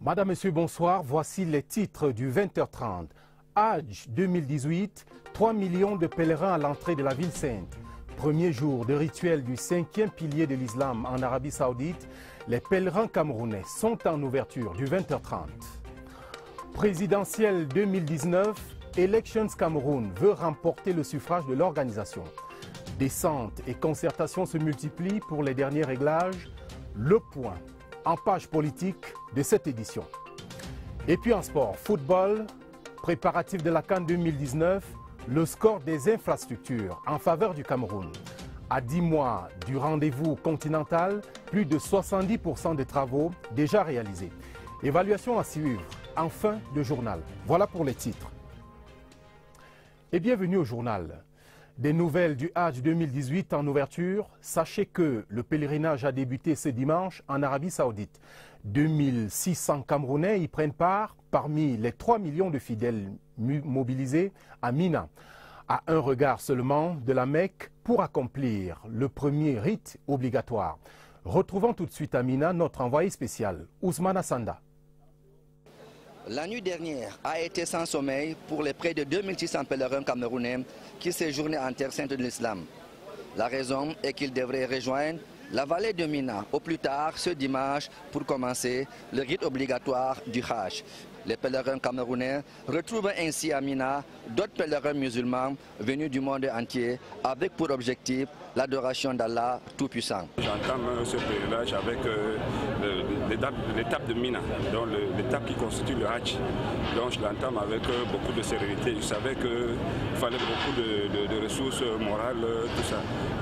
Madame, Monsieur, bonsoir. Voici les titres du 20h30. Hajj 2018, 3 millions de pèlerins à l'entrée de la ville sainte. Premier jour de rituel du 5e pilier de l'islam en Arabie Saoudite, les pèlerins camerounais sont en ouverture du 20h30. Présidentielle 2019, Elections Cameroun veut remporter le suffrage de l'organisation. Descente et concertation se multiplient pour les derniers réglages. Le point en page politique de cette édition. Et puis en sport, football, préparatif de la CAN 2019, le score des infrastructures en faveur du Cameroun. À 10 mois du rendez-vous continental, plus de 70% des travaux déjà réalisés. Évaluation à suivre en fin de journal. Voilà pour les titres. Et bienvenue au journal. Des nouvelles du Hajj 2018 en ouverture. Sachez que le pèlerinage a débuté ce dimanche en Arabie Saoudite. 2600 Camerounais y prennent part parmi les 3 millions de fidèles mobilisés à Mina. À un regard seulement de la Mecque pour accomplir le premier rite obligatoire. Retrouvons tout de suite à Mina notre envoyé spécial, Ousmane Assanda. La nuit dernière a été sans sommeil pour les près de 2600 pèlerins camerounais qui séjournaient en terre sainte de l'islam. La raison est qu'ils devraient rejoindre la vallée de Mina au plus tard ce dimanche pour commencer le rite obligatoire du Hajj. Les pèlerins camerounais retrouvent ainsi à Mina d'autres pèlerins musulmans venus du monde entier avec pour objectif l'adoration d'Allah Tout-Puissant. J'entame ce pèlerinage avec l'étape de Mina, donc l'étape qui constitue le Hajj. Donc je l'entame avec beaucoup de sérénité. Je savais qu'il fallait beaucoup de ressources morales, tout ça.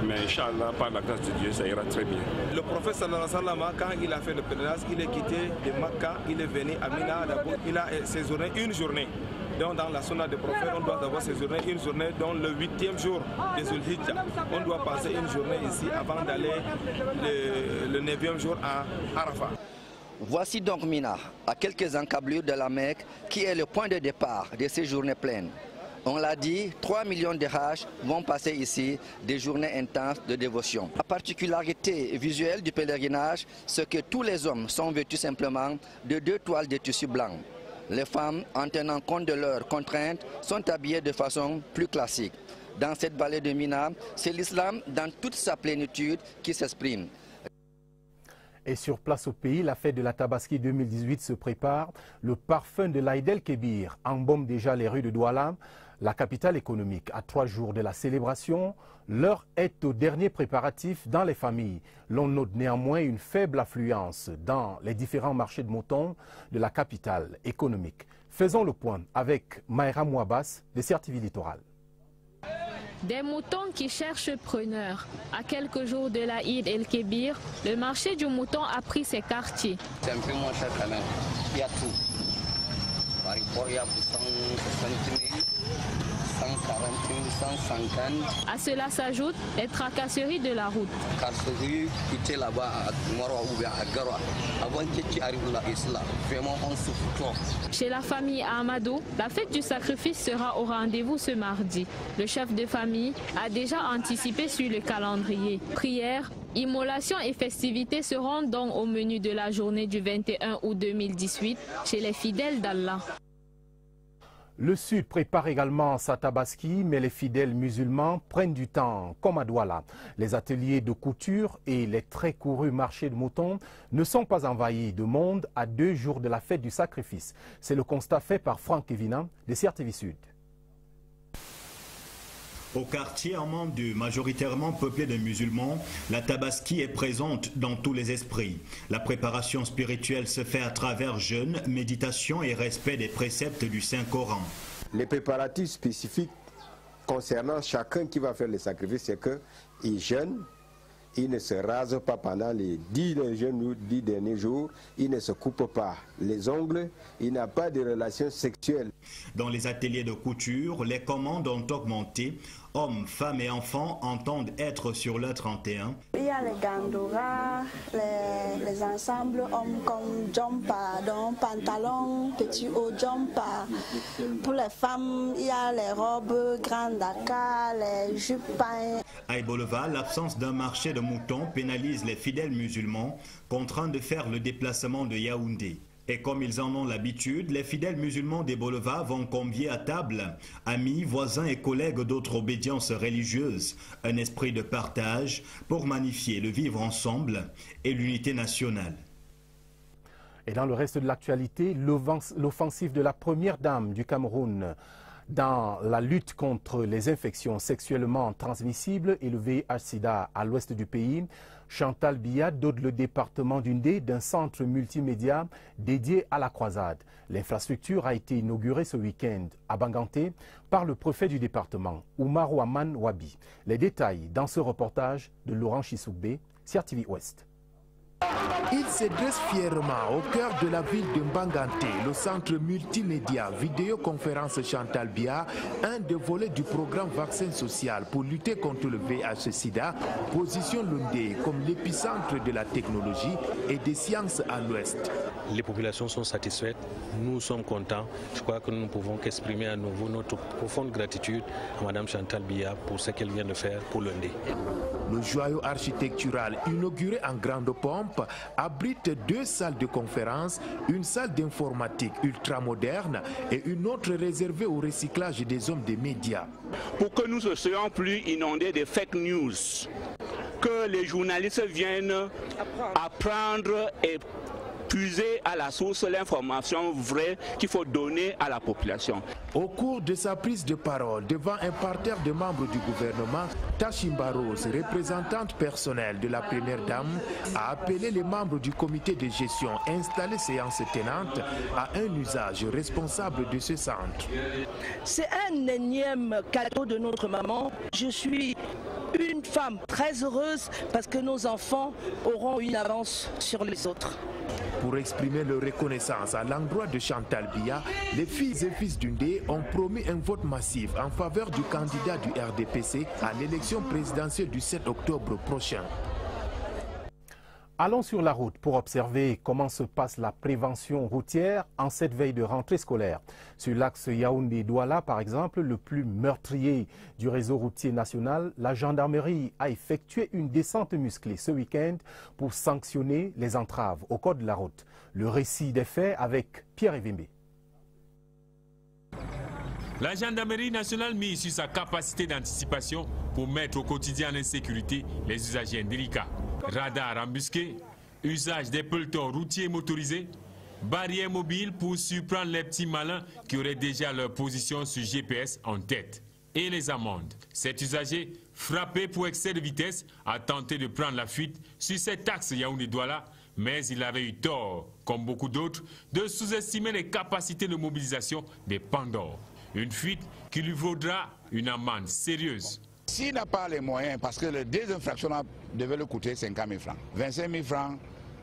Mais Inch'Allah, par la grâce de Dieu, ça ira très bien. Le prophète sallallahu alayhi wa sallam, quand il a fait le pèlerinage, il est quitté de Makkah, il est venu à Mina, il a séjourné une journée. Donc dans la sunna des prophètes, on doit d'abord séjourner une journée, dans le 8e jour de Zulhijjah. On doit passer une journée ici avant d'aller le 9e jour à Arafat. Voici donc Mina, à quelques encablures de la Mecque, qui est le point de départ de ces journées pleines. On l'a dit, 3 millions de Hajj vont passer ici des journées intenses de dévotion. La particularité visuelle du pèlerinage, c'est que tous les hommes sont vêtus simplement de 2 toiles de tissu blanc. Les femmes, en tenant compte de leurs contraintes, sont habillées de façon plus classique. Dans cette vallée de Mina, c'est l'islam dans toute sa plénitude qui s'exprime. Et sur place au pays, la fête de la Tabaski 2018 se prépare. Le parfum de l'Aïd el-Kébir embaume déjà les rues de Douala, la capitale économique. À 3 jours de la célébration, l'heure est au dernier préparatif dans les familles. L'on note néanmoins une faible affluence dans les différents marchés de moutons de la capitale économique. Faisons le point avec Maïra Mouabas de Serre-TV Littoral. Des moutons qui cherchent preneurs. À quelques jours de l'Aïd el-Kébir, le marché du mouton a pris ses quartiers. C'est un peu moins cher quand même. Il y a tout. Par rapport, il y a 160 000, 140 000, 150. À cela s'ajoutent les tracasseries de la route. Tracasseries, tu es là-bas à Moroa ou bien à Garoua. Avant que tu arrives là, vraiment on souffre trop. Chez la famille Amadou, la fête du sacrifice sera au rendez-vous ce mardi. Le chef de famille a déjà anticipé sur le calendrier. Prières, immolations et festivités seront donc au menu de la journée du 21 août 2018 chez les fidèles d'Allah. Le Sud prépare également sa Tabaski, mais les fidèles musulmans prennent du temps, comme à Douala. Les ateliers de couture et les très courus marchés de moutons ne sont pas envahis de monde à 2 jours de la fête du sacrifice. C'est le constat fait par Franck Kevina de Serre-TV Sud. Au quartier Amandou, majoritairement peuplé de musulmans, la Tabaski est présente dans tous les esprits. La préparation spirituelle se fait à travers jeûne, méditation et respect des préceptes du Saint-Coran. Les préparatifs spécifiques concernant chacun qui va faire le sacrifice, c'est qu'il jeûne, il ne se rase pas pendant les 10 derniers jours, il ne se coupe pas les ongles, il n'a pas de relations sexuelles. Dans les ateliers de couture, les commandes ont augmenté. Hommes, femmes et enfants entendent être sur le 31. Il y a les gandoura, les ensembles hommes comme jumpa, donc pantalon, petit haut jumpa. Pour les femmes, il y a les robes grandes Dakar, les jupes. À Ebolova, l'absence d'un marché de moutons pénalise les fidèles musulmans contraints de faire le déplacement de Yaoundé. Et comme ils en ont l'habitude, les fidèles musulmans des Bolova vont convier à table amis, voisins et collègues d'autres obédiences religieuses, un esprit de partage pour magnifier le vivre ensemble et l'unité nationale. Et dans le reste de l'actualité, l'offensive de la première dame du Cameroun dans la lutte contre les infections sexuellement transmissibles et le VIH-Sida à l'ouest du pays, Chantal Biya dote le département d'Undé d'un centre multimédia dédié à la croisade. L'infrastructure a été inaugurée ce week-end à Banganté par le préfet du département, Oumar Ouaman Wabi. Les détails dans ce reportage de Laurent Chissoubé, CRTV Ouest. Il se dresse fièrement au cœur de la ville de Banganté, le centre multimédia vidéoconférence Chantal Biya, un des volets du programme Vaccin Social pour lutter contre le VIH-Sida, positionne l'Undé comme l'épicentre de la technologie et des sciences à l'ouest. Les populations sont satisfaites, nous sommes contents. Je crois que nous ne pouvons qu'exprimer à nouveau notre profonde gratitude à Mme Chantal Biya pour ce qu'elle vient de faire pour l'Undé. Le joyau architectural inauguré en grande pompe abrite 2 salles de conférence, une salle d'informatique ultramoderne et une autre réservée au recyclage des hommes des médias. Pour que nous ne soyons plus inondés de fake news, que les journalistes viennent apprendre et puiser à la source l'information vraie qu'il faut donner à la population. Au cours de sa prise de parole devant un parterre de membres du gouvernement, Tachimba Rose, représentante personnelle de la première dame, a appelé les membres du comité de gestion installé séance tenante à un usage responsable de ce centre. C'est un énième cadeau de notre maman. Je suis une femme très heureuse parce que nos enfants auront une avance sur les autres. Pour exprimer leur reconnaissance à l'endroit de Chantal Biya, les filles et fils d'Undé ont promis un vote massif en faveur du candidat du RDPC à l'élection présidentielle du 7 octobre prochain. Allons sur la route pour observer comment se passe la prévention routière en cette veille de rentrée scolaire. Sur l'axe Yaoundé-Douala, par exemple, le plus meurtrier du réseau routier national, la gendarmerie a effectué une descente musclée ce week-end pour sanctionner les entraves au code de la route. Le récit des faits avec Pierre Evimbe. La gendarmerie nationale mise sur sa capacité d'anticipation pour mettre au quotidien en insécurité les usagers indélicats. Radar embusqué, usage des pelotons routiers motorisés, barrières mobiles pour surprendre les petits malins qui auraient déjà leur position sur GPS en tête. Et les amendes. Cet usager, frappé pour excès de vitesse, a tenté de prendre la fuite sur cet axe Yaoundé-Douala, mais il avait eu tort, comme beaucoup d'autres, de sous-estimer les capacités de mobilisation des Pandores. Une fuite qui lui vaudra une amende sérieuse. S'il n'a pas les moyens, parce que les 2 infractions devaient le coûter 50 000 francs. 25 000 francs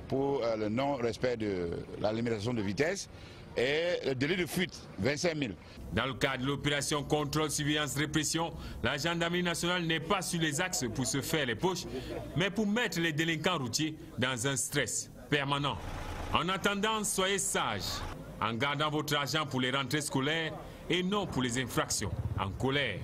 pour le non-respect de la limitation de vitesse et le délit de fuite, 25 000. Dans le cadre de l'opération contrôle, surveillance, répression, la gendarmerie nationale n'est pas sur les axes pour se faire les poches, mais pour mettre les délinquants routiers dans un stress permanent. En attendant, soyez sages, en gardant votre argent pour les rentrées scolaires et non pour les infractions en colère.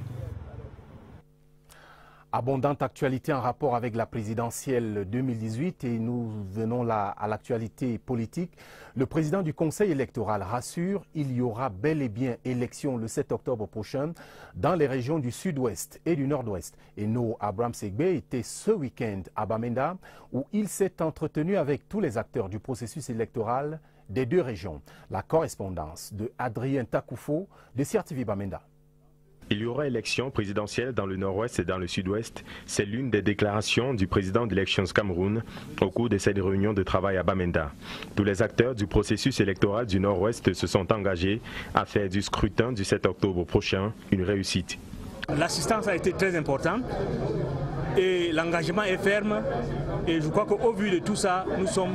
Abondante actualité en rapport avec la présidentielle 2018 et nous venons là à l'actualité politique. Le président du Conseil électoral rassure, il y aura bel et bien élection le 7 octobre prochain dans les régions du sud-ouest et du nord-ouest. Et No Abraham Segbe était ce week-end à Bamenda où il s'est entretenu avec tous les acteurs du processus électoral des 2 régions. La correspondance de Adrien Takoufo de CRTV Bamenda. Il y aura élection présidentielle dans le nord-ouest et dans le sud-ouest. C'est l'une des déclarations du président d'Elections Cameroun au cours de cette réunion de travail à Bamenda. Tous les acteurs du processus électoral du nord-ouest se sont engagés à faire du scrutin du 7 octobre prochain une réussite. L'assistance a été très importante et l'engagement est ferme. Et je crois qu'au vu de tout ça, nous sommes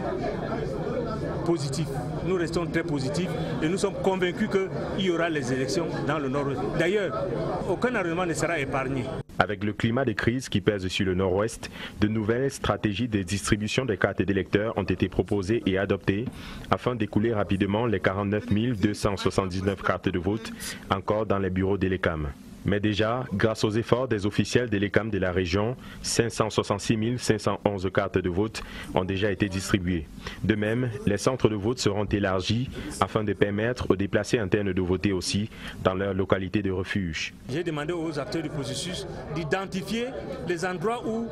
positifs. Nous restons très positifs et nous sommes convaincus qu'il y aura les élections dans le nord-ouest. D'ailleurs, aucun arrondissement ne sera épargné. Avec le climat de crise qui pèse sur le nord-ouest, de nouvelles stratégies de distribution des cartes d'électeurs ont été proposées et adoptées afin d'écouler rapidement les 49 279 cartes de vote encore dans les bureaux d'Elecam. Mais déjà, grâce aux efforts des officiels de l'ECAM de la région, 566 511 cartes de vote ont déjà été distribuées. De même, les centres de vote seront élargis afin de permettre aux déplacés internes de voter aussi dans leur localité de refuge. J'ai demandé aux acteurs du processus d'identifier les endroits où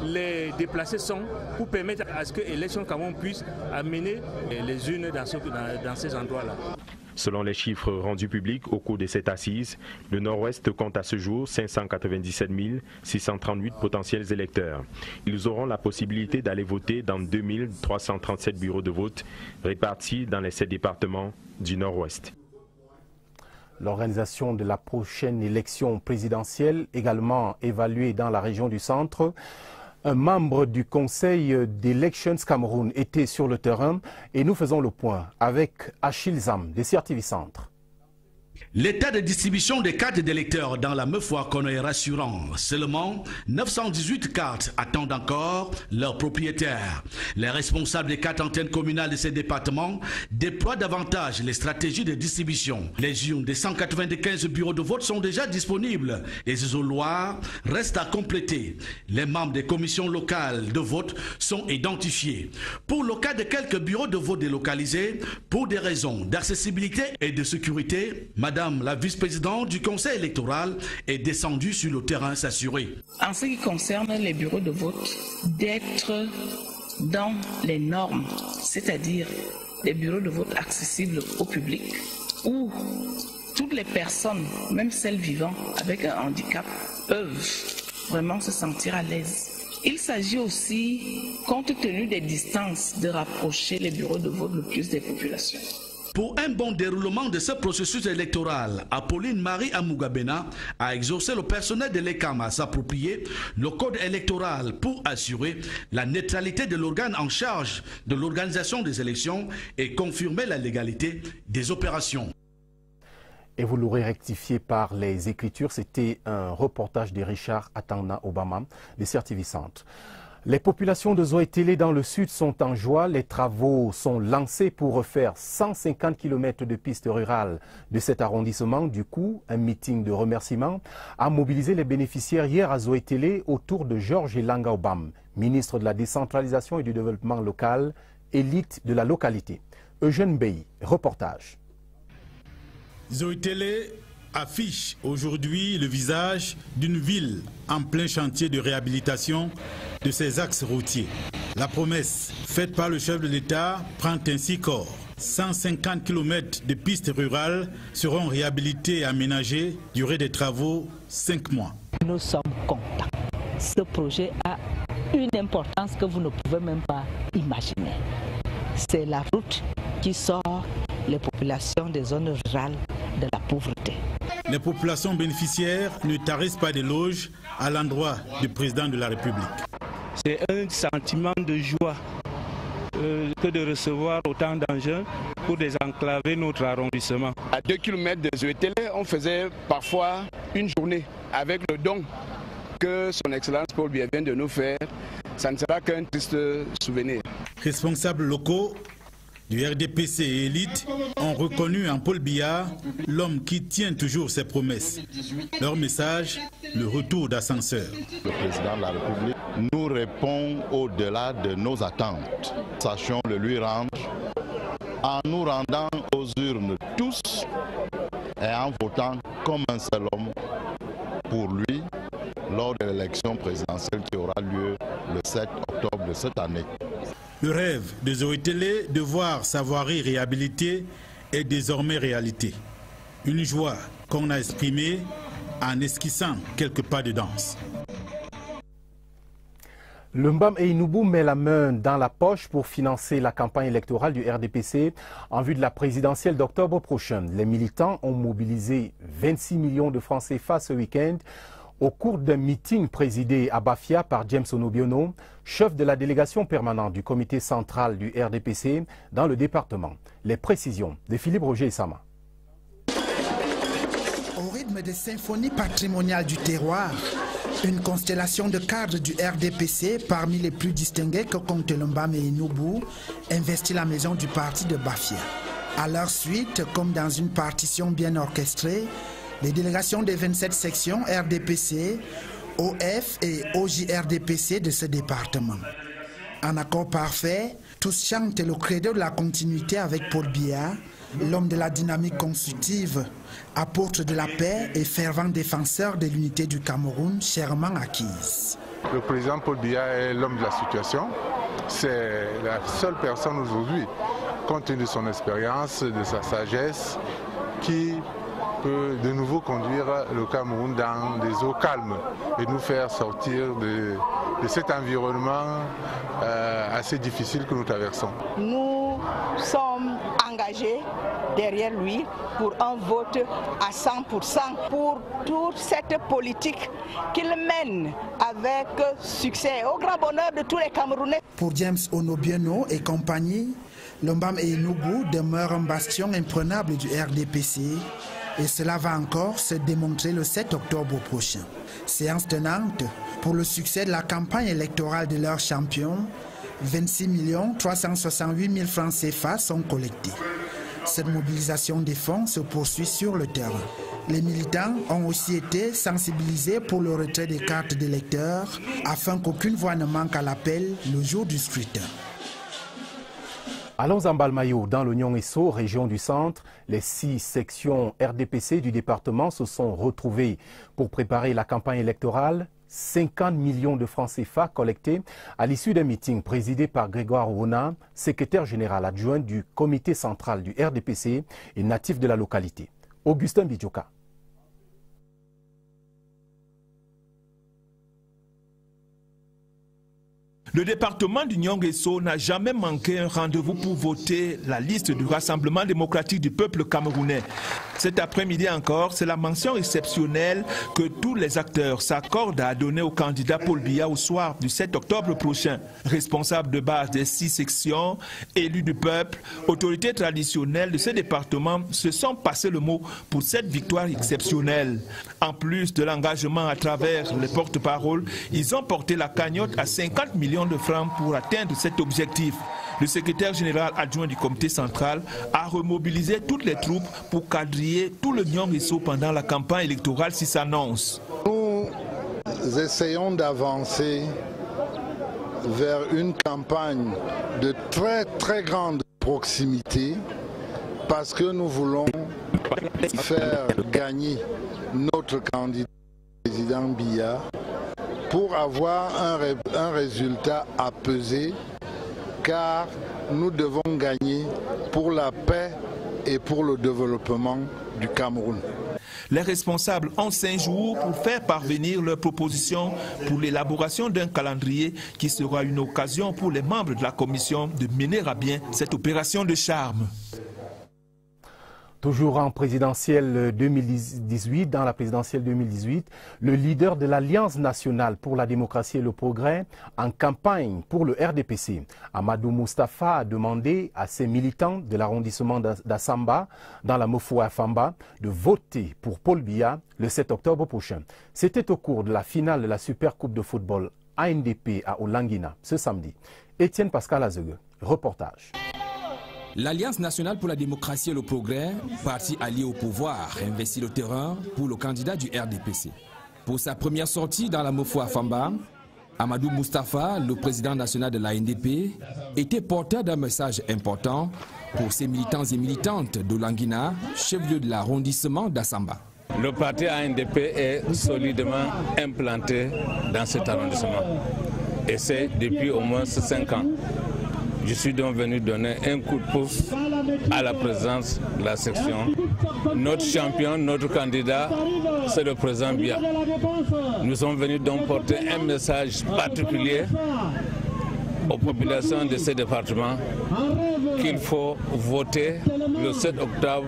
les déplacés sont pour permettre à ce que Élections Cameroun puisse amener les urnes dans ces endroits-là. Selon les chiffres rendus publics au cours de cette assise, le Nord-Ouest compte à ce jour 597 638 potentiels électeurs. Ils auront la possibilité d'aller voter dans 2337 bureaux de vote répartis dans les 7 départements du Nord-Ouest. L'organisation de la prochaine élection présidentielle, également évaluée dans la région du centre. Un membre du Conseil d'Elections Cameroun était sur le terrain et nous faisons le point avec Achille Zam de CRTV Centre. L'état de distribution des cartes d'électeurs dans la Meufouakon est rassurant. Seulement 918 cartes attendent encore leurs propriétaires. Les responsables des 4 antennes communales de ces départements déploient davantage les stratégies de distribution. Les urnes des 195 bureaux de vote sont déjà disponibles. Les isoloirs restent à compléter. Les membres des commissions locales de vote sont identifiés. Pour le cas de quelques bureaux de vote délocalisés, pour des raisons d'accessibilité et de sécurité, Madame la vice-présidente du conseil électoral est descendue sur le terrain s'assurer. En ce qui concerne les bureaux de vote, d'être dans les normes, c'est-à-dire des bureaux de vote accessibles au public, où toutes les personnes, même celles vivant avec un handicap, peuvent vraiment se sentir à l'aise. Il s'agit aussi, compte tenu des distances, de rapprocher les bureaux de vote le plus des populations. Pour un bon déroulement de ce processus électoral, Apolline Marie Amougabena a exhorté le personnel de l'ECAM à s'approprier le code électoral pour assurer la neutralité de l'organe en charge de l'organisation des élections et confirmer la légalité des opérations. Et vous l'aurez rectifié par les écritures, c'était un reportage de Richard Atangna Obama de CRTV Centre. Les populations de Zoé-Télé dans le sud sont en joie. Les travaux sont lancés pour refaire 150 km de pistes rurales de cet arrondissement. Du coup, un meeting de remerciement a mobilisé les bénéficiaires hier à Zoé-Télé autour de Georges Elanga Obam, ministre de la décentralisation et du développement local, élite de la localité. Eugène Bey, reportage. Zoé-Télé affiche aujourd'hui le visage d'une ville en plein chantier de réhabilitation de ses axes routiers. La promesse faite par le chef de l'État prend ainsi corps. 150 km de pistes rurales seront réhabilitées et aménagées, durée des travaux 5 mois. Nous sommes contents. Ce projet a une importance que vous ne pouvez même pas imaginer. C'est la route qui sort les populations des zones rurales de la pauvreté. Les populations bénéficiaires ne tarissent pas d'éloges à l'endroit du président de la République. C'est un sentiment de joie que de recevoir autant d'engins pour désenclaver notre arrondissement. À 2 km de Zoé-Télé, on faisait parfois une journée avec le don que son Excellence Paul Biya vient de nous faire. Ça ne sera qu'un triste souvenir. Responsables locaux du RDPC et élite ont reconnu en Paul Biya l'homme qui tient toujours ses promesses. Leur message, le retour d'ascenseur. Le président de la République nous répond au-delà de nos attentes. Sachons le lui rendre en nous rendant aux urnes tous et en votant comme un seul homme pour lui lors de l'élection présidentielle qui aura lieu le 7 octobre de cette année. Le rêve de Zoé-Télé de voir sa voirie réhabilitée est désormais réalité. Une joie qu'on a exprimée en esquissant quelques pas de danse. Le Mbam Einoubou met la main dans la poche pour financer la campagne électorale du RDPC en vue de la présidentielle d'octobre prochain. Les militants ont mobilisé 26 millions de francs CFA ce week-end au cours d'un meeting présidé à Bafia par James Onobiono, chef de la délégation permanente du comité central du RDPC dans le département. Les précisions de Philippe Roger Sama. Au rythme des symphonies patrimoniales du terroir, une constellation de cadres du RDPC, parmi les plus distingués que compte le Mbam Einoubou, investit la maison du parti de Bafia. À leur suite, comme dans une partition bien orchestrée, Les délégations des 27 sections RDPC, OF et OJRDPC de ce département. En accord parfait, tous chantent le credo de la continuité avec Paul Biya, l'homme de la dynamique constructive, apôtre de la paix et fervent défenseur de l'unité du Cameroun, chèrement acquise. Le président Paul Biya est l'homme de la situation. C'est la seule personne aujourd'hui, compte tenu de son expérience, de sa sagesse, qui peut de nouveau conduire le Cameroun dans des eaux calmes et nous faire sortir de cet environnement assez difficile que nous traversons. Nous sommes engagés derrière lui pour un vote à 100% pour toute cette politique qu'il mène avec succès, au grand bonheur de tous les Camerounais. Pour James Onobieno et compagnie, Lombam et Enugu demeurent un bastion imprenable du RDPC et cela va encore se démontrer le 7 octobre prochain. Séance tenante pour le succès de la campagne électorale de leur champion, 26 368 000 francs CFA sont collectés. Cette mobilisation des fonds se poursuit sur le terrain. Les militants ont aussi été sensibilisés pour le retrait des cartes d'électeurs afin qu'aucune voix ne manque à l'appel le jour du scrutin. Allons en Balmayo, dans le Nyong-Esso, région du centre. Les 6 sections RDPC du département se sont retrouvées pour préparer la campagne électorale. 50 millions de francs CFA collectés à l'issue d'un meeting présidé par Grégoire Rona, secrétaire général adjoint du comité central du RDPC et natif de la localité. Augustin Bidjoka. Le département du Nyong-Esso n'a jamais manqué un rendez-vous pour voter la liste du Rassemblement démocratique du peuple camerounais. Cet après-midi encore, c'est la mention exceptionnelle que tous les acteurs s'accordent à donner au candidat Paul Biya au soir du 7 octobre prochain. Responsable de base des 6 sections, élus du peuple, autorités traditionnelles de ce département se sont passé le mot pour cette victoire exceptionnelle. En plus de l'engagement à travers les porte-paroles, ils ont porté la cagnotte à 50 millions de francs pour atteindre cet objectif. Le secrétaire général adjoint du comité central a remobilisé toutes les troupes pour quadriller tout le Nyong-Esso pendant la campagne électorale si s'annonce. Nous essayons d'avancer vers une campagne de très grande proximité parce que nous voulons faire gagner notre candidat président Biya pour avoir un résultat apaisé, car nous devons gagner pour la paix et pour le développement du Cameroun. Les responsables ont 5 jours pour faire parvenir leurs propositions pour l'élaboration d'un calendrier qui sera une occasion pour les membres de la commission de mener à bien cette opération de charme. Toujours en présidentielle 2018, dans la présidentielle 2018, le leader de l'Alliance nationale pour la démocratie et le progrès en campagne pour le RDPC, Amadou Moustapha, a demandé à ses militants de l'arrondissement d'Assamba, dans la Mofouafamba, de voter pour Paul Biya le 7 octobre prochain. C'était au cours de la finale de la Super Coupe de football ANDP à Olangina ce samedi. Étienne Pascal Azegue, reportage. L'Alliance nationale pour la démocratie et le progrès, parti allié au pouvoir, investit le terrain pour le candidat du RDPC. Pour sa première sortie dans la Mofouafamba, Amadou Moustapha, le président national de l'ANDP, était porteur d'un message important pour ses militants et militantes d'Olangina, chef-lieu de l'arrondissement d'Assamba. Le parti ANDP est solidement implanté dans cet arrondissement. Et c'est depuis au moins 5 ans. Je suis donc venu donner un coup de pouce à la présidence de la section. Notre champion, notre candidat, c'est le président Biya. Nous sommes venus donc porter un message particulier aux populations de ce département qu'il faut voter le 7 octobre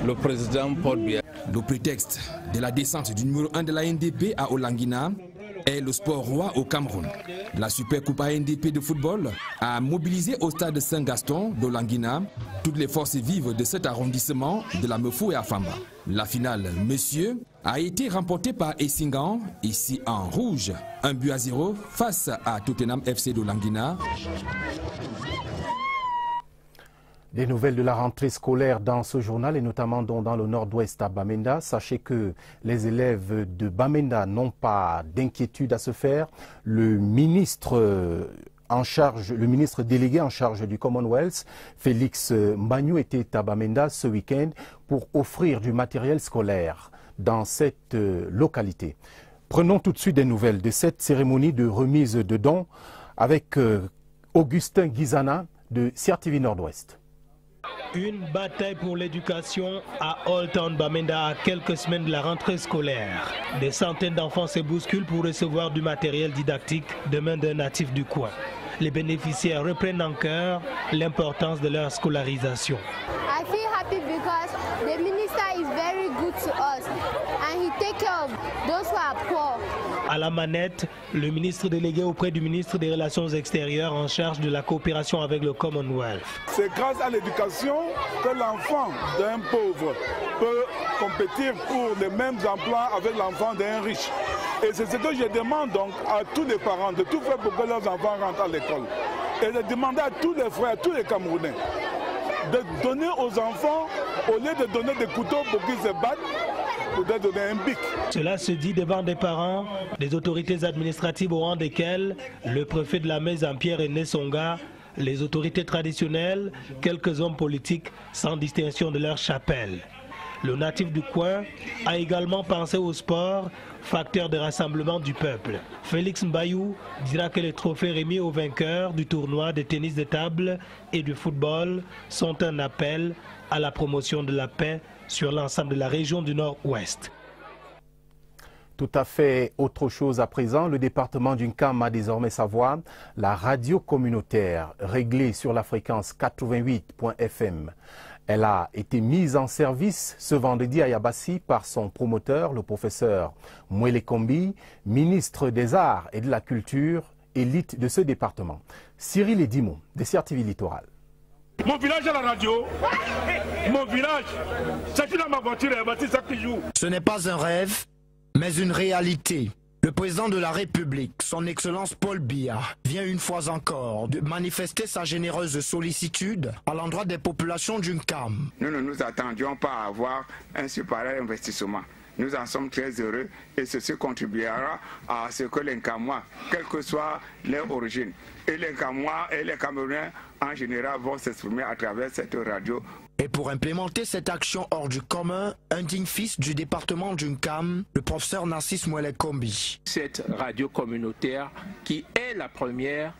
le président Paul Biya. Le prétexte de la descente du numéro 1 de la NDP à Olangina est le sport roi au Cameroun. La Super Coupe ANDP de football a mobilisé au stade Saint-Gaston d'Olangina toutes les forces vives de cet arrondissement de la Mofouafamba. La finale, messieurs, a été remportée par Essingan, ici en rouge, 1-0 face à Tottenham FC d'Olangina. Des nouvelles de la rentrée scolaire dans ce journal et notamment dans le nord-ouest à Bamenda. Sachez que les élèves de Bamenda n'ont pas d'inquiétude à se faire. Le ministre délégué en charge du Commonwealth, Félix Mbagnou, était à Bamenda ce week-end pour offrir du matériel scolaire dans cette localité. Prenons tout de suite des nouvelles de cette cérémonie de remise de dons avec Augustin Guizana de CRTV Nord-Ouest. Une bataille pour l'éducation à Old Town Bamenda à quelques semaines de la rentrée scolaire. Des centaines d'enfants se bousculent pour recevoir du matériel didactique de main d'un natif du coin. Les bénéficiaires reprennent en cœur l'importance de leur scolarisation. I feel happy because the minister is very good to us and he take care of those who are poor. À la manette, le ministre délégué auprès du ministre des Relations extérieures en charge de la coopération avec le Commonwealth. C'est grâce à l'éducation que l'enfant d'un pauvre peut compétir pour les mêmes emplois avec l'enfant d'un riche. Et c'est ce que je demande donc à tous les parents de tout faire pour que leurs enfants rentrent à l'école. Et de demander à tous les frères, à tous les Camerounais, de donner aux enfants, au lieu de donner des couteaux pour qu'ils se battent, pour leur donner un bic. Cela se dit devant des parents, des autorités administratives au rang desquelles le préfet de la maison Pierre René Songa, les autorités traditionnelles, quelques hommes politiques sans distinction de leur chapelle. Le natif du coin a également pensé au sport, facteur de rassemblement du peuple. Félix Mbayou dira que les trophées remis aux vainqueurs du tournoi de tennis de table et du football sont un appel à la promotion de la paix sur l'ensemble de la région du Nord-Ouest. Tout à fait autre chose à présent, le département d'Unkam a désormais sa voix. La radio communautaire réglée sur la fréquence 88.fm. Elle a été mise en service ce vendredi à Yabassi par son promoteur, le professeur Mwele Kombi, ministre des Arts et de la Culture, élite de ce département. Cyril Edimo, de CRTV Littoral. Mon village à la radio, mon village, chacune à ma voiture à Yabassi chaque jour. Ce n'est pas un rêve, mais une réalité. Le président de la République, son Excellence Paul Biya, vient une fois encore de manifester sa généreuse sollicitude à l'endroit des populations d'Unkam. Nous ne nous attendions pas à avoir un si pareil investissement. Nous en sommes très heureux et ceci contribuera à ce que les Nkamois, quelles que soient leurs origines, et les Nkamois et les Camerounais en général vont s'exprimer à travers cette radio. Et pour implémenter cette action hors du commun, un digne fils du département d'Unkam, le professeur Narcisse Mwele Kombi. Cette radio communautaire qui est la première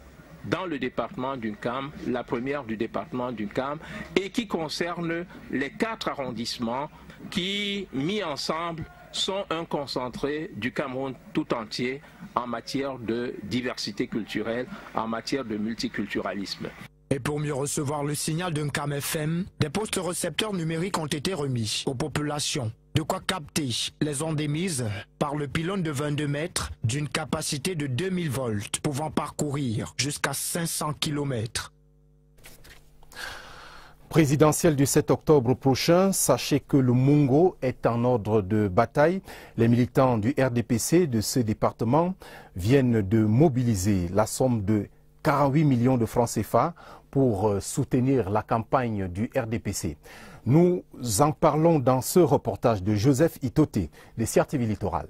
dans le département d'Unkam, la première du département d'Unkam, et qui concerne les 4 arrondissements qui, mis ensemble, sont un concentré du Cameroun tout entier en matière de diversité culturelle, en matière de multiculturalisme. Et pour mieux recevoir le signal d'Unkam FM, des postes récepteurs numériques ont été remis aux populations. De quoi capter les ondes émises par le pylône de 22 mètres d'une capacité de 2000 volts, pouvant parcourir jusqu'à 500 km. Présidentielle du 7 octobre prochain, sachez que le Mungo est en ordre de bataille. Les militants du RDPC de ce département viennent de mobiliser la somme de 48 millions de francs CFA pour soutenir la campagne du RDPC. Nous en parlons dans ce reportage de Joseph Itoté de CRTV Littoral.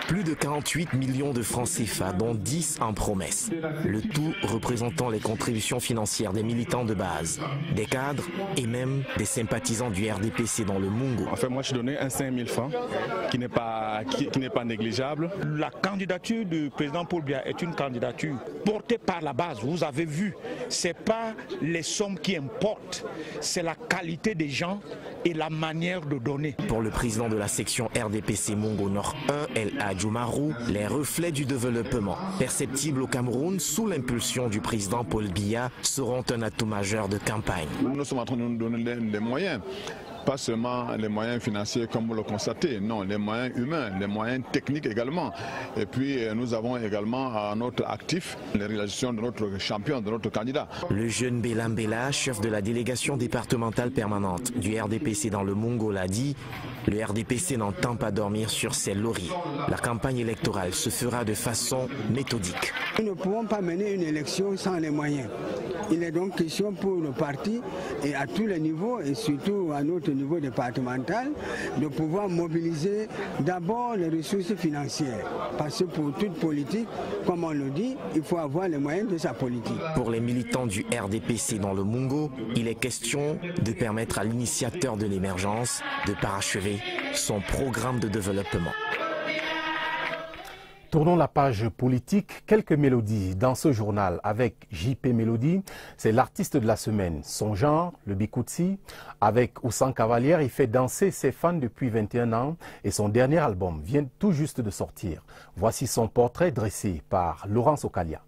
Plus de 48 millions de francs CFA, dont 10 en promesses. Le tout représentant les contributions financières des militants de base, des cadres et même des sympathisants du RDPC dans le Mungo. En fait, moi, je donnais un 5 000 francs qui n'est pas négligeable. La candidature du président Paul Biya est une candidature portée par la base. Vous avez vu, ce n'est pas les sommes qui importent, c'est la qualité des gens et la manière de donner. Pour le président de la section RDPC Mungo Nord 1, El Hadjoumarou, les reflets du développement perceptibles au Cameroun sous l'impulsion du président Paul Biya seront un atout majeur de campagne. Nous sommes en train de nous donner des moyens pas seulement les moyens financiers comme vous le constatez, non, les moyens humains, les moyens techniques également. Et puis nous avons également à notre actif les réalisations de notre champion, de notre candidat. Le jeune Bélam Bella, chef de la délégation départementale permanente du RDPC dans le Mungo, l'a dit, le RDPC n'entend pas dormir sur ses lauriers. La campagne électorale se fera de façon méthodique. Nous ne pouvons pas mener une élection sans les moyens. Il est donc question pour le parti et à tous les niveaux et surtout à notre niveau départemental de pouvoir mobiliser d'abord les ressources financières. Parce que pour toute politique, comme on le dit, il faut avoir les moyens de sa politique. Pour les militants du RDPC dans le Mungo, il est question de permettre à l'initiateur de l'émergence de parachever son programme de développement. Tournons la page politique, quelques mélodies dans ce journal avec JP Mélodie, c'est l'artiste de la semaine. Son genre, le Bikutsi, avec Oussan Cavalière, il fait danser ses fans depuis 21 ans et son dernier album vient tout juste de sortir. Voici son portrait dressé par Laurence Okalia.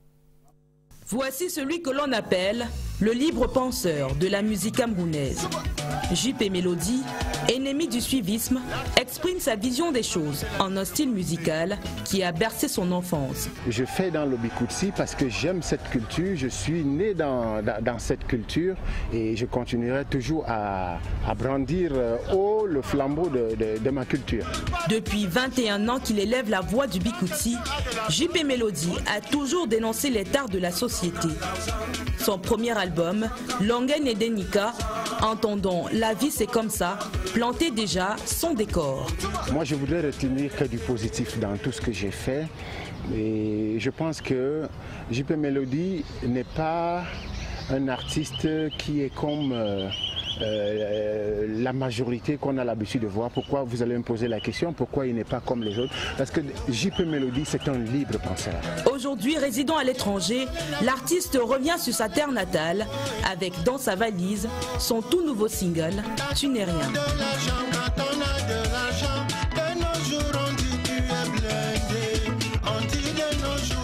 Voici celui que l'on appelle le libre penseur de la musique camerounaise. JP Mélodie, ennemi du suivisme, exprime sa vision des choses en un style musical qui a bercé son enfance. Je fais dans le Bikutsi parce que j'aime cette culture, je suis né dans cette culture et je continuerai toujours à brandir haut le flambeau de ma culture. Depuis 21 ans qu'il élève la voix du Bikutsi, JP Mélodie a toujours dénoncé les tares de la société. Son premier album, Longen et Denika, entendons La vie c'est comme ça, plantait déjà son décor. Moi je voudrais retenir que du positif dans tout ce que j'ai fait et je pense que JP Mélodie n'est pas un artiste qui est comme la majorité qu'on a l'habitude de voir. Pourquoi, vous allez me poser la question, pourquoi il n'est pas comme les autres? Parce que JP Mélodie, c'est un libre penseur. Aujourd'hui, résidant à l'étranger, l'artiste revient sur sa terre natale avec dans sa valise son tout nouveau single, Tu n'es rien.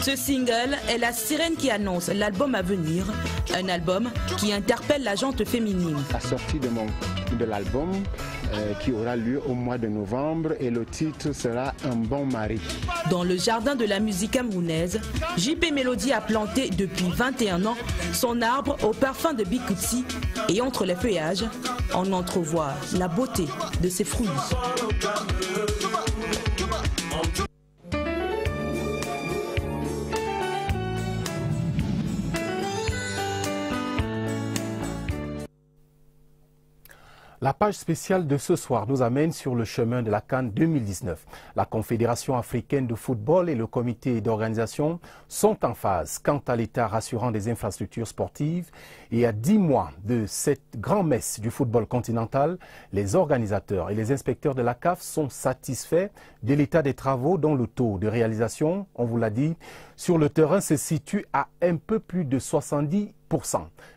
Ce single est la sirène qui annonce l'album à venir, un album qui interpelle la gente féminine. La sortie de l'album qui aura lieu au mois de novembre et le titre sera Un bon mari. Dans le jardin de la musique camerounaise, JP Mélodie a planté depuis 21 ans son arbre au parfum de Bikutsi et entre les feuillages, on entrevoit la beauté de ses fruits. La page spéciale de ce soir nous amène sur le chemin de la CAN 2019. La Confédération africaine de football et le comité d'organisation sont en phase quant à l'état rassurant des infrastructures sportives. Et à 10 mois de cette grand-messe du football continental, les organisateurs et les inspecteurs de la CAF sont satisfaits de l'état des travaux dont le taux de réalisation, on vous l'a dit, sur le terrain se situe à un peu plus de 70%.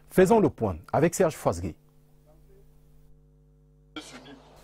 Faisons le point avec Serge Fosgué.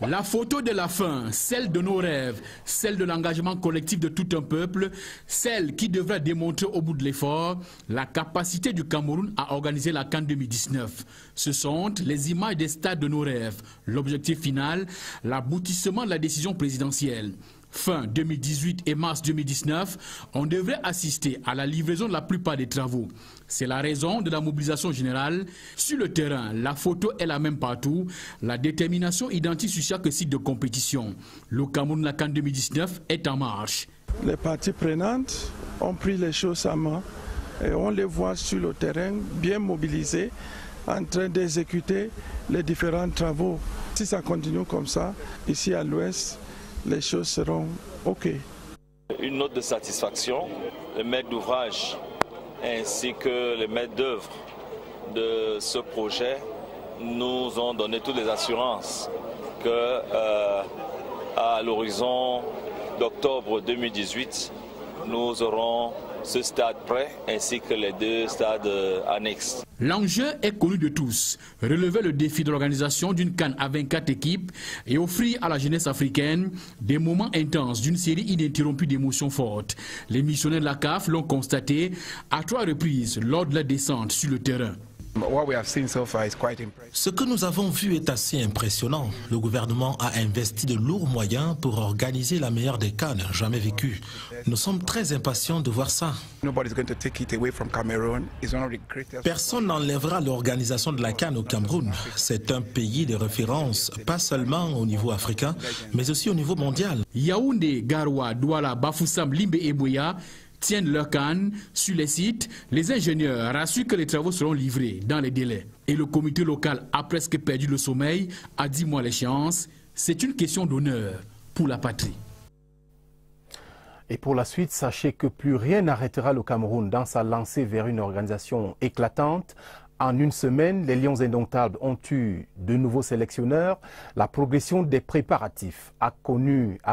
La photo de la fin, celle de nos rêves, celle de l'engagement collectif de tout un peuple, celle qui devrait démontrer au bout de l'effort la capacité du Cameroun à organiser la CAN 2019. Ce sont les images des stades de nos rêves. L'objectif final, l'aboutissement de la décision présidentielle. Fin 2018 et mars 2019, on devrait assister à la livraison de la plupart des travaux. C'est la raison de la mobilisation générale. Sur le terrain, la photo est la même partout. La détermination identique sur chaque site de compétition. Le Cameroun, la CAN 2019 est en marche. Les parties prenantes ont pris les choses à main et on les voit sur le terrain bien mobilisés en train d'exécuter les différents travaux. Si ça continue comme ça, ici à l'ouest, les choses seront OK. Une note de satisfaction, le maître d'ouvrage ainsi que les maîtres d'œuvre de ce projet nous ont donné toutes les assurances que à l'horizon d'octobre 2018, nous aurons ce stade prêt ainsi que les deux stades annexes. L'enjeu est connu de tous, relever le défi de l'organisation d'une CAN à 24 équipes et offrir à la jeunesse africaine des moments intenses d'une série ininterrompue d'émotions fortes. Les missionnaires de la CAF l'ont constaté à 3 reprises lors de la descente sur le terrain. Ce que nous avons vu est assez impressionnant. Le gouvernement a investi de lourds moyens pour organiser la meilleure des CAN jamais vécues. Nous sommes très impatients de voir ça. Personne n'enlèvera l'organisation de la CAN au Cameroun. C'est un pays de référence, pas seulement au niveau africain, mais aussi au niveau mondial. Yaoundé, Garoua, Douala, Bafoussam, Limbe et Boya tiennent leur canne sur les sites. Les ingénieurs rassurent que les travaux seront livrés dans les délais. Et le comité local a presque perdu le sommeil à 10 mois l'échéance. C'est une question d'honneur pour la patrie. Et pour la suite, sachez que plus rien n'arrêtera le Cameroun dans sa lancée vers une organisation éclatante. En une semaine, les Lions indomptables ont eu de nouveaux sélectionneurs. La progression des préparatifs a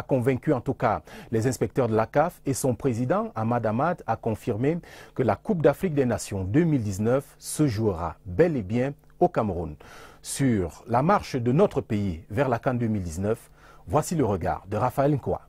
convaincu en tout cas les inspecteurs de la CAF et son président, Ahmad Ahmad, a confirmé que la Coupe d'Afrique des Nations 2019 se jouera bel et bien au Cameroun. Sur la marche de notre pays vers la CAN 2019, voici le regard de Raphaël Nkwa.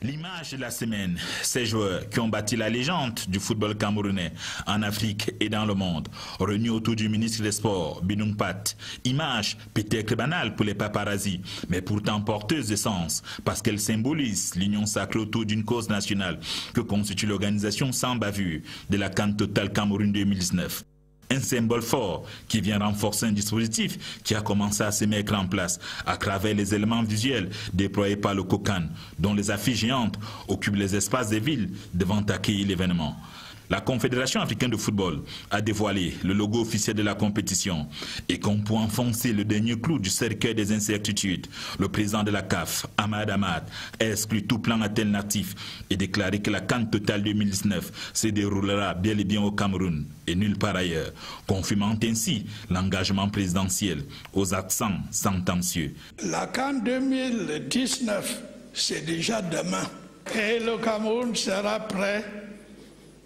L'image de la semaine, ces joueurs qui ont bâti la légende du football camerounais en Afrique et dans le monde, réunis autour du ministre des Sports, Binoum Pat. Image peut-être banale pour les paparazzis, mais pourtant porteuse de sens, parce qu'elle symbolise l'union sacrée autour d'une cause nationale que constitue l'organisation sans bavure de la CAN Total Cameroun 2019. Un symbole fort qui vient renforcer un dispositif qui a commencé à se mettre en place à travers les éléments visuels déployés par le COCAN, dont les affiches géantes occupent les espaces des villes devant accueillir l'événement. La Confédération africaine de football a dévoilé le logo officiel de la compétition et comme pour enfoncer le dernier clou du cercueil des incertitudes, le président de la CAF, Ahmad Ahmad, a exclu tout plan alternatif et déclaré que la CAN Total 2019 se déroulera bel et bien au Cameroun et nulle part ailleurs, confirmant ainsi l'engagement présidentiel aux accents sentencieux. La CAN 2019, c'est déjà demain et le Cameroun sera prêt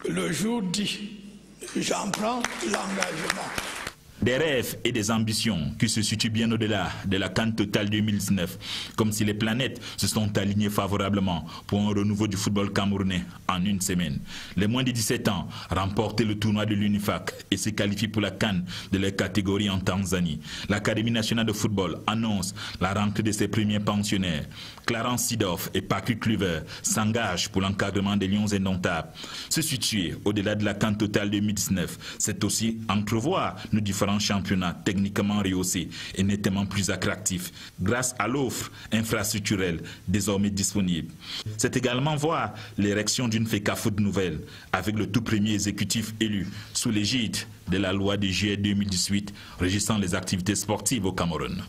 le jour dit. J'en prends l'engagement. Des rêves et des ambitions qui se situent bien au-delà de la CAN Total 2019, comme si les planètes se sont alignées favorablement pour un renouveau du football camerounais en une semaine. Les moins de 17 ans remportent le tournoi de l'UNIFAC et se qualifient pour la CAN de leur catégorie en Tanzanie. L'Académie nationale de football annonce la rentrée de ses premiers pensionnaires. Clarence Sidoff et Patrick Kluivert s'engagent pour l'encadrement des Lions indomptables. Se situer au-delà de la CAN Total 2019, c'est aussi entrevoir nos différents championnats techniquement rehaussés et nettement plus attractifs grâce à l'offre infrastructurelle désormais disponible. C'est également voir l'érection d'une FECAFOOT nouvelle avec le tout premier exécutif élu sous l'égide de la loi de juillet 2018 régissant les activités sportives au Cameroun.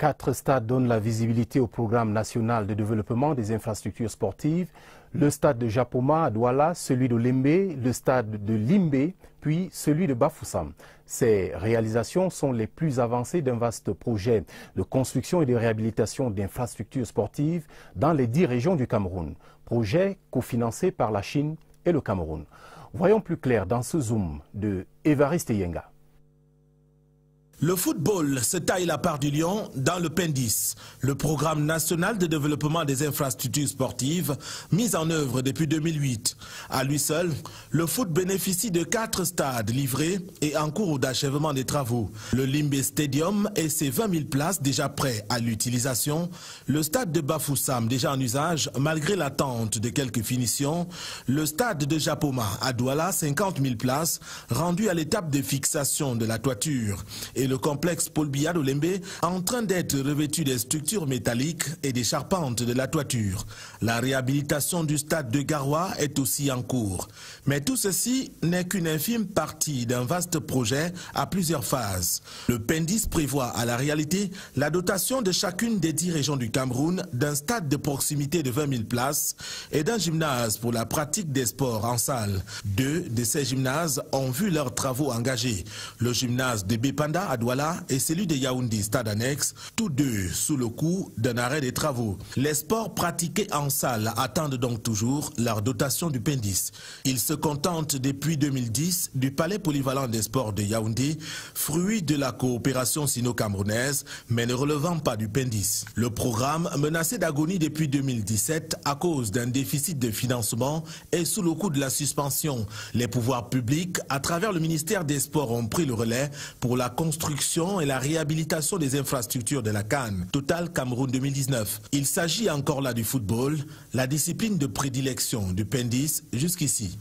Quatre stades donnent la visibilité au programme national de développement des infrastructures sportives. Le stade de Japoma à Douala, celui de Lembe, le stade de Limbe, puis celui de Bafoussam. Ces réalisations sont les plus avancées d'un vaste projet de construction et de réhabilitation d'infrastructures sportives dans les 10 régions du Cameroun. Projet cofinancé par la Chine et le Cameroun. Voyons plus clair dans ce zoom de Évariste Yenga. Le football se taille la part du lion dans le PENDIS, le programme national de développement des infrastructures sportives mis en œuvre depuis 2008. À lui seul, le foot bénéficie de 4 stades livrés et en cours d'achèvement des travaux. Le Limbe Stadium et ses 20 000 places déjà prêts à l'utilisation. Le stade de Bafoussam déjà en usage malgré l'attente de quelques finitions. Le stade de Japoma à Douala, 50 000 places, rendu à l'étape de fixation de la toiture. Et le complexe Paul Biya de Lembe en train d'être revêtu des structures métalliques et des charpentes de la toiture. La réhabilitation du stade de Garoua est aussi en cours. Mais tout ceci n'est qu'une infime partie d'un vaste projet à plusieurs phases. Le PENDIS prévoit à la réalité la dotation de chacune des 10 régions du Cameroun d'un stade de proximité de 20 000 places et d'un gymnase pour la pratique des sports en salle. 2 de ces gymnases ont vu leurs travaux engagés. Le gymnase de Bepanda à Douala et celui de Yaoundé, stade annexe, tous deux sous le coup d'un arrêt des travaux. Les sports pratiqués en salle attendent donc toujours leur dotation du PENDIS. Ils se contentent depuis 2010 du palais polyvalent des sports de Yaoundé, fruit de la coopération sino-camerounaise, mais ne relevant pas du PENDIS. Le programme, menacé d'agonie depuis 2017 à cause d'un déficit de financement, est sous le coup de la suspension. Les pouvoirs publics, à travers le ministère des Sports, ont pris le relais pour la construction et la réhabilitation des infrastructures de la CAN, Total Cameroun 2019. Il s'agit encore là du football, la discipline de prédilection du PENDIS jusqu'ici.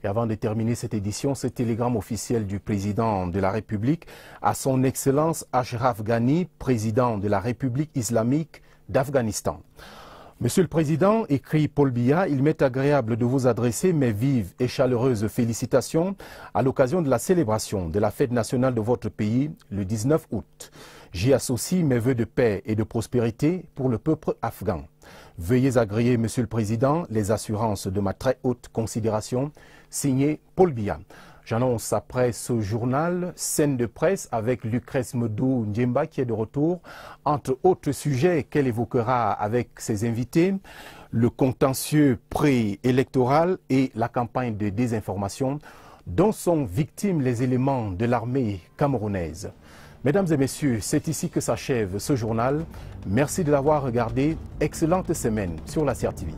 Et avant de terminer cette édition, ce télégramme officiel du président de la République à son Excellence Ashraf Ghani, président de la République islamique d'Afghanistan. Monsieur le Président, écrit Paul Biya, il m'est agréable de vous adresser mes vives et chaleureuses félicitations à l'occasion de la célébration de la fête nationale de votre pays le 19 août. J'y associe mes vœux de paix et de prospérité pour le peuple afghan. Veuillez agréer, Monsieur le Président, les assurances de ma très haute considération, signé Paul Biya. J'annonce après ce journal, scène de presse avec Lucrèce Medou Ndiemba qui est de retour. Entre autres sujets qu'elle évoquera avec ses invités, le contentieux préélectoral et la campagne de désinformation dont sont victimes les éléments de l'armée camerounaise. Mesdames et messieurs, c'est ici que s'achève ce journal. Merci de l'avoir regardé. Excellente semaine sur la CRTV.